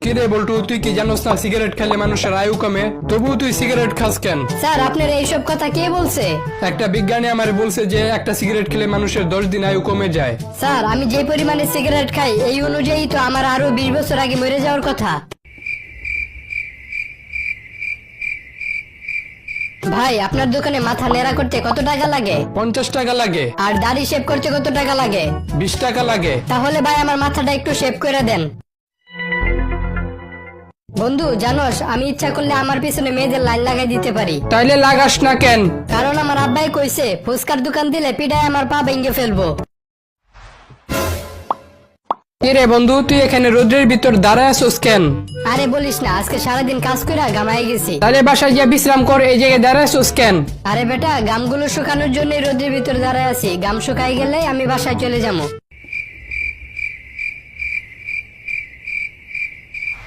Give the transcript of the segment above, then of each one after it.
কিরে বল্টু, তুই কি জানোস না সিগারেট খেলে মানুষের আয়ু কমে? তবুও তুই সিগারেট খাস কেন? স্যার আপনার এইসব কথা কে বলছে? একটা বিজ্ঞানী আমারে বলছে যে একটা সিগারেট খেলে মানুষের 10 দিন আয়ু কমে যায়। স্যার আমি যে পরিমাণে সিগারেট খাই এই অনুযায়ী তো আমার আরো 20 বছর আগে মরে যাওয়ার কথা। ভাই আপনার দোকানে মাথা নেড়া করতে কত টাকা লাগে? 50 টাকা লাগে। আর দাড়ি শেভ করতে কত টাকা লাগে? 20 টাকা লাগে। তাহলে ভাই আমার মাথাটা একটু শেভ করে দেন। বন্ধু জানোস আমি ইচ্ছা করলে আমার পিছনে মেয়েদের লাইন লাগাই দিতে পারি। তাইলে লাগাস না কেন? কারণ আমার আব্বাই কইছে ফুচকার দোকান দিলে পিটায় আমার পা ভেঙে ফেলবো। কিরে বন্ধু, তুই এখানে রোদ্রের ভিতর দাঁড়ায় আছোস কেন? আরে বলিস না, আজকে সারাদিন কাজ করে ঘামাই গেছি। তাহলে বাসায় গিয়ে বিশ্রাম কর, এই জায়গায় দাঁড়ায় আছোস কেন? আরে বেটা গামগুলো শুকানোর জন্য রোদের ভিতর দাঁড়ায় আছি, গাম শুকাই গেলে আমি বাসায় চলে যাবো।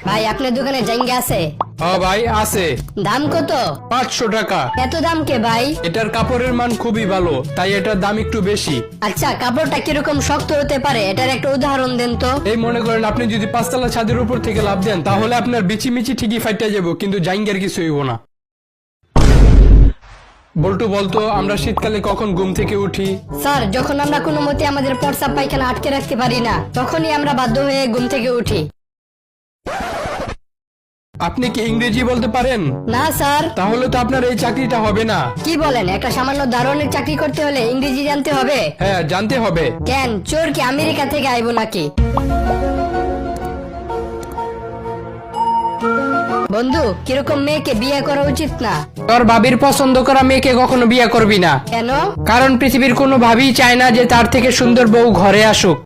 ভাই আপনার দোকানে জাইঙ্গা আছে? হ্যাঁ ভাই আছে। দাম কত? 500 টাকা। এত দাম কে ভাই? এটার কাপড়ের মান খুবই ভালো, তাই এটার দাম একটু বেশি। আচ্ছা কাপড়টা কিরকম শক্ত হতে পারে এটার একটা উদাহরণ দেন তো। এই মনে করেন আপনি যদি 5 তলা ছাদের উপর থেকে লাফ দেন তাহলে আপনার বিচিমিচি ঠিকই ফাইটা যাবো, কিন্তু জাইঙ্গার কিছু হইব না। বল্টু বলতো, আমরা শীতকালে কখন ঘুম থেকে উঠি? স্যার যখন আমরা কোনো মতে আমাদের প্রস্রাব পায়খানা আটকে রাখতে পারি না তখনই আমরা বাধ্য হয়ে ঘুম থেকে উঠি। আপনি কি ইংরেজি বলতে পারেন? না স্যার। তাহলে তো আপনার এই চাকরিটা হবে না। কি বলেন, একটা সামান্য দারোয়ানের চাকরি করতে হলে ইংরেজি জানতে হবে? হ্যাঁ জানতে হবে। কেন চোর কি আমেরিকা থেকে আইবো নাকি? বন্ধু কিরকম মেয়েকে বিয়ে করা উচিত না? তোর ভাবির পছন্দ করা মেয়েকে কখনো বিয়ে করবি না। কেন? কারণ পৃথিবীর কোনো ভাবি চায় না যে তার থেকে সুন্দর বউ ঘরে আসুক।